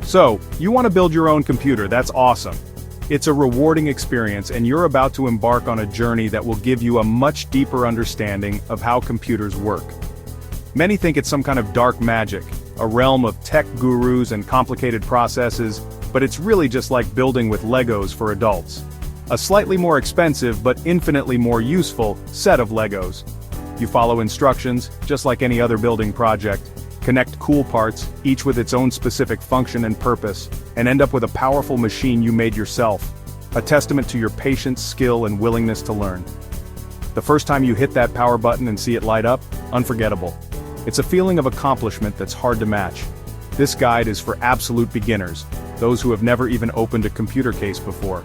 So, you want to build your own computer, that's awesome. It's a rewarding experience and you're about to embark on a journey that will give you a much deeper understanding of how computers work. Many think it's some kind of dark magic, a realm of tech gurus and complicated processes, but it's really just like building with Legos for adults. A slightly more expensive but infinitely more useful set of Legos. You follow instructions, just like any other building project, connect cool parts, each with its own specific function and purpose, and end up with a powerful machine you made yourself. A testament to your patience, skill, and willingness to learn. The first time you hit that power button and see it light up, unforgettable. It's a feeling of accomplishment that's hard to match. This guide is for absolute beginners, those who have never even opened a computer case before.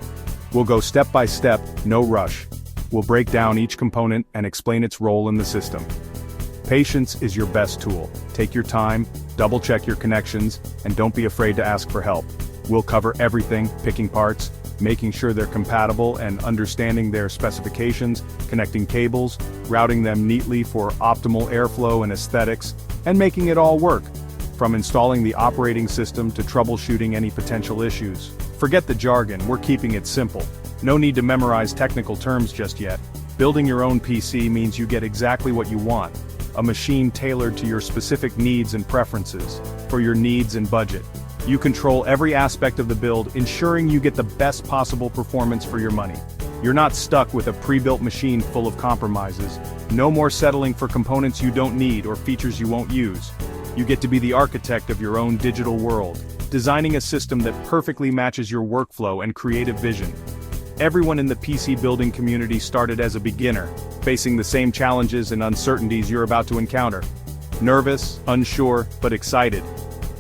We'll go step by step, no rush. We'll break down each component and explain its role in the system. Patience is your best tool. Take your time, double-check your connections, and don't be afraid to ask for help. We'll cover everything, picking parts, making sure they're compatible and understanding their specifications, connecting cables, routing them neatly for optimal airflow and aesthetics, and making it all work. From installing the operating system to troubleshooting any potential issues. Forget the jargon, we're keeping it simple. No need to memorize technical terms just yet. Building your own PC means you get exactly what you want. A machine tailored to your specific needs and preferences, for your needs and budget. You control every aspect of the build, ensuring you get the best possible performance for your money. You're not stuck with a pre-built machine full of compromises. No more settling for components you don't need or features you won't use. You get to be the architect of your own digital world, designing a system that perfectly matches your workflow and creative vision. Everyone in the PC building community started as a beginner, facing the same challenges and uncertainties you're about to encounter. Nervous, unsure, but excited.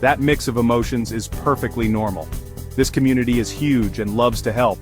That mix of emotions is perfectly normal. This community is huge and loves to help.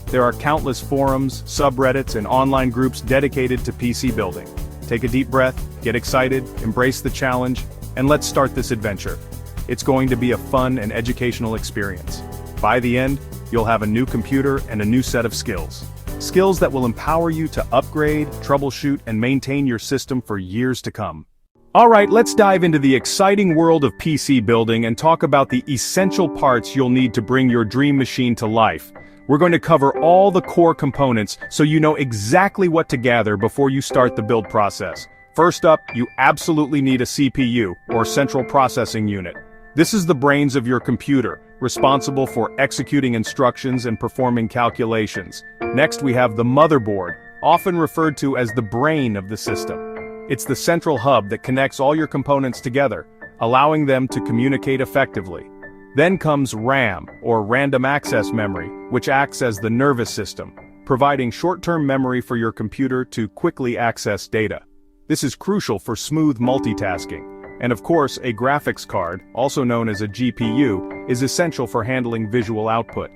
There are countless forums, subreddits, and online groups dedicated to PC building. Take a deep breath, get excited, embrace the challenge, and let's start this adventure. It's going to be a fun and educational experience. By the end, you'll have a new computer and a new set of skills. Skills that will empower you to upgrade, troubleshoot, and maintain your system for years to come. Alright, let's dive into the exciting world of PC building and talk about the essential parts you'll need to bring your dream machine to life. We're going to cover all the core components so you know exactly what to gather before you start the build process. First up, you absolutely need a CPU, or Central Processing Unit. This is the brains of your computer, responsible for executing instructions and performing calculations. Next we have the motherboard, often referred to as the brain of the system. It's the central hub that connects all your components together, allowing them to communicate effectively. Then comes RAM, or Random Access Memory, which acts as the nervous system, providing short-term memory for your computer to quickly access data. This is crucial for smooth multitasking. And of course, a graphics card, also known as a GPU, is essential for handling visual output.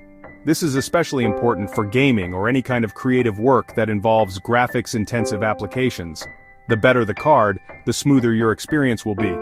This is especially important for gaming or any kind of creative work that involves graphics-intensive applications. The better the card, the smoother your experience will be.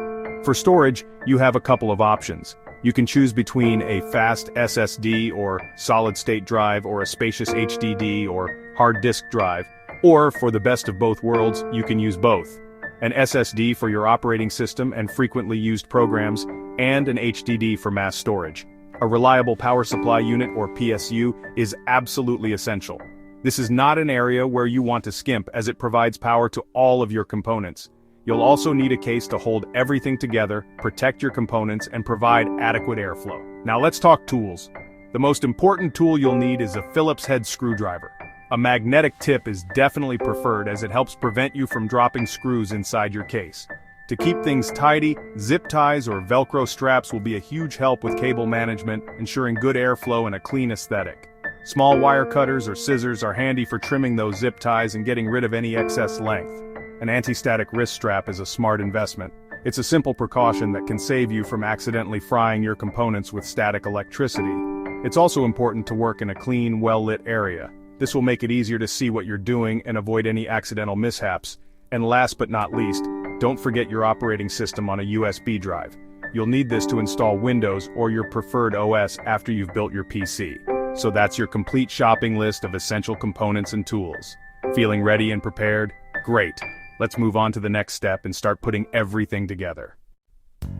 For storage, you have a couple of options. You can choose between a fast SSD or solid-state drive or a spacious HDD or hard disk drive. Or, for the best of both worlds, you can use both. An SSD for your operating system and frequently used programs, and an HDD for mass storage. A reliable power supply unit, or PSU, is absolutely essential. This is not an area where you want to skimp, as it provides power to all of your components. You'll also need a case to hold everything together, protect your components, and provide adequate airflow. Now let's talk tools. The most important tool you'll need is a Phillips head screwdriver. A magnetic tip is definitely preferred as it helps prevent you from dropping screws inside your case. To keep things tidy, zip ties or Velcro straps will be a huge help with cable management, ensuring good airflow and a clean aesthetic. Small wire cutters or scissors are handy for trimming those zip ties and getting rid of any excess length. An anti-static wrist strap is a smart investment. It's a simple precaution that can save you from accidentally frying your components with static electricity. It's also important to work in a clean, well-lit area. This will make it easier to see what you're doing and avoid any accidental mishaps. And last but not least, don't forget your operating system on a USB drive. You'll need this to install Windows or your preferred OS after you've built your PC. So that's your complete shopping list of essential components and tools. Feeling ready and prepared? Great. Let's move on to the next step and start putting everything together.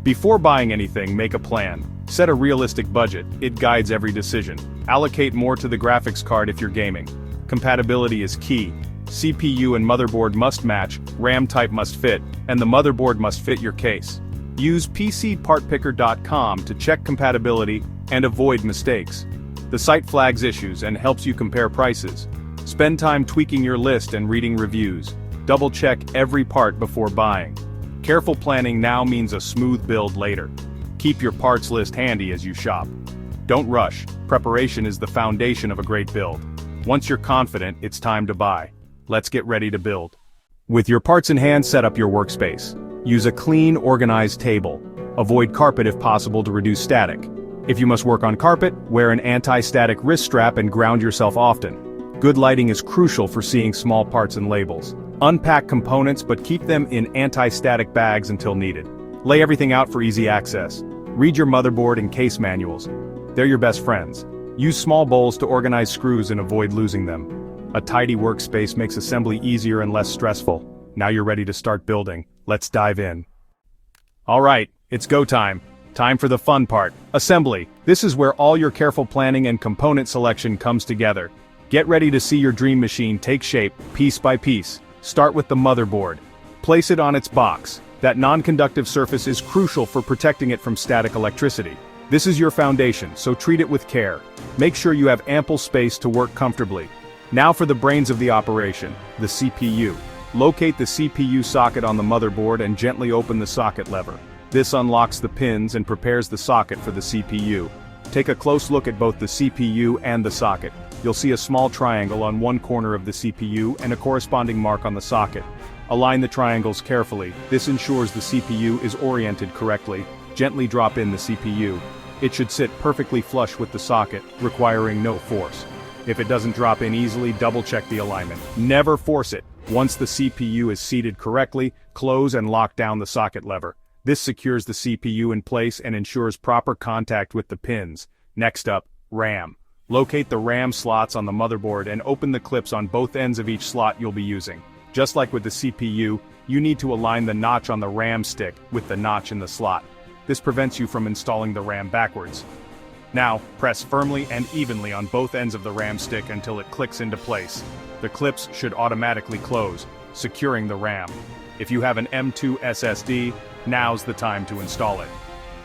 Before buying anything, make a plan. Set a realistic budget, it guides every decision. Allocate more to the graphics card if you're gaming. Compatibility is key. CPU and motherboard must match, RAM type must fit, and the motherboard must fit your case. Use PCPartPicker.com to check compatibility and avoid mistakes. The site flags issues and helps you compare prices. Spend time tweaking your list and reading reviews. Double-check every part before buying. Careful planning now means a smooth build later. Keep your parts list handy as you shop. Don't rush, preparation is the foundation of a great build. Once you're confident, it's time to buy. Let's get ready to build. With your parts in hand, set up your workspace. Use a clean, organized table. Avoid carpet if possible to reduce static. If you must work on carpet, wear an anti-static wrist strap and ground yourself often. Good lighting is crucial for seeing small parts and labels. Unpack components but keep them in anti-static bags until needed. Lay everything out for easy access. Read your motherboard and case manuals. They're your best friends. Use small bowls to organize screws and avoid losing them. A tidy workspace makes assembly easier and less stressful. Now you're ready to start building. Let's dive in. Alright, it's go time. Time for the fun part, assembly. This is where all your careful planning and component selection comes together. Get ready to see your dream machine take shape, piece by piece. Start with the motherboard. Place it on its box. That non-conductive surface is crucial for protecting it from static electricity. This is your foundation, so treat it with care. Make sure you have ample space to work comfortably. Now for the brains of the operation, the CPU. Locate the CPU socket on the motherboard and gently open the socket lever. This unlocks the pins and prepares the socket for the CPU. Take a close look at both the CPU and the socket. You'll see a small triangle on one corner of the CPU and a corresponding mark on the socket. Align the triangles carefully. This ensures the CPU is oriented correctly. Gently drop in the CPU. It should sit perfectly flush with the socket, requiring no force. If it doesn't drop in easily, double-check the alignment. Never force it. Once the CPU is seated correctly, close and lock down the socket lever. This secures the CPU in place and ensures proper contact with the pins. Next up, RAM. Locate the RAM slots on the motherboard and open the clips on both ends of each slot you'll be using. Just like with the CPU, you need to align the notch on the RAM stick with the notch in the slot. This prevents you from installing the RAM backwards. Now, press firmly and evenly on both ends of the RAM stick until it clicks into place. The clips should automatically close, securing the RAM. If you have an M2 SSD, now's the time to install it.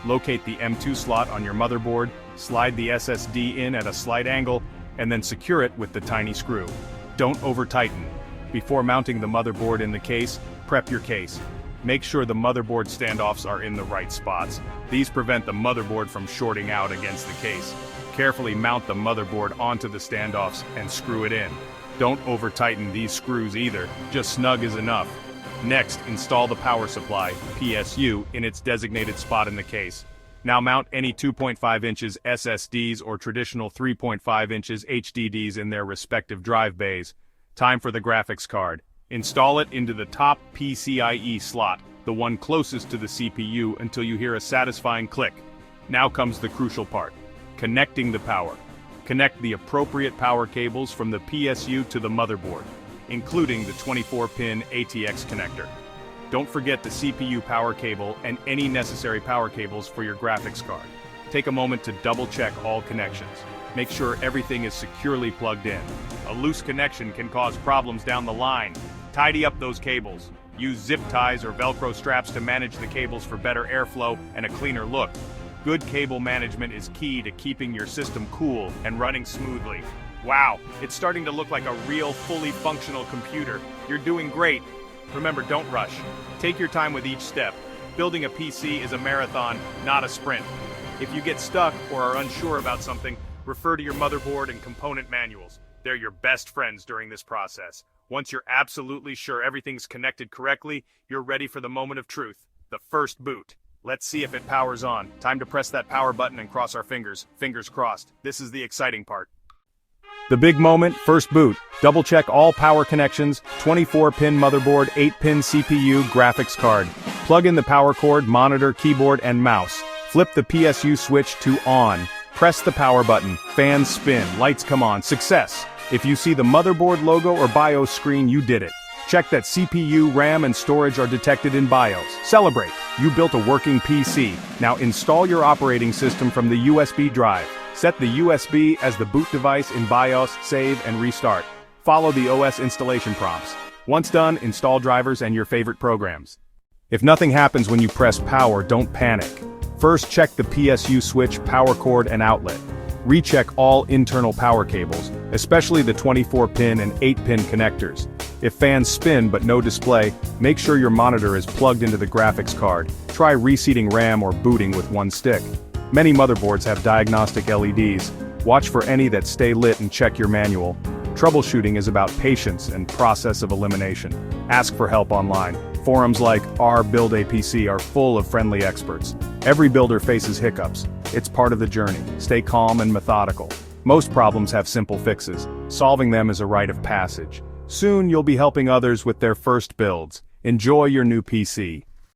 Locate the M2 slot on your motherboard, slide the SSD in at a slight angle, and then secure it with the tiny screw. Don't over-tighten. Before mounting the motherboard in the case, prep your case. Make sure the motherboard standoffs are in the right spots. These prevent the motherboard from shorting out against the case. Carefully mount the motherboard onto the standoffs and screw it in. Don't over-tighten these screws either, just snug is enough. Next, install the power supply, PSU, in its designated spot in the case. Now mount any 2.5 inches SSDs or traditional 3.5 inches HDDs in their respective drive bays. Time for the graphics card. Install it into the top PCIe slot, the one closest to the CPU, until you hear a satisfying click. Now comes the crucial part, connecting the power. Connect the appropriate power cables from the PSU to the motherboard, including the 24-pin ATX connector. Don't forget the CPU power cable and any necessary power cables for your graphics card. Take a moment to double-check all connections. Make sure everything is securely plugged in. A loose connection can cause problems down the line. Tidy up those cables. Use zip ties or Velcro straps to manage the cables for better airflow and a cleaner look. Good cable management is key to keeping your system cool and running smoothly. Wow, it's starting to look like a real, fully functional computer. You're doing great. Remember, don't rush. Take your time with each step. Building a PC is a marathon, not a sprint. If you get stuck or are unsure about something, refer to your motherboard and component manuals. They're your best friends during this process. Once you're absolutely sure everything's connected correctly, you're ready for the moment of truth, the first boot. Let's see if it powers on. Time to press that power button and cross our fingers. Fingers crossed. This is the exciting part. The big moment, first boot. Double check all power connections, 24-pin motherboard, 8-pin CPU, graphics card. Plug in the power cord, monitor, keyboard, and mouse. Flip the PSU switch to on. Press the power button. Fans spin, lights come on. Success! If you see the motherboard logo or BIOS screen, you did it. Check that CPU, RAM, and storage are detected in BIOS. Celebrate! You built a working PC. Now install your operating system from the USB drive. Set the USB as the boot device in BIOS, save and restart. Follow the OS installation prompts. Once done, install drivers and your favorite programs. If nothing happens when you press power, don't panic. First check the PSU switch, power cord and outlet. Recheck all internal power cables, especially the 24-pin and 8-pin connectors. If fans spin but no display, make sure your monitor is plugged into the graphics card. Try reseating RAM or booting with one stick. Many motherboards have diagnostic LEDs. Watch for any that stay lit and check your manual. Troubleshooting is about patience and process of elimination. Ask for help online. Forums like r/buildapc are full of friendly experts. Every builder faces hiccups. It's part of the journey. Stay calm and methodical. Most problems have simple fixes. Solving them is a rite of passage. Soon you'll be helping others with their first builds. Enjoy your new PC.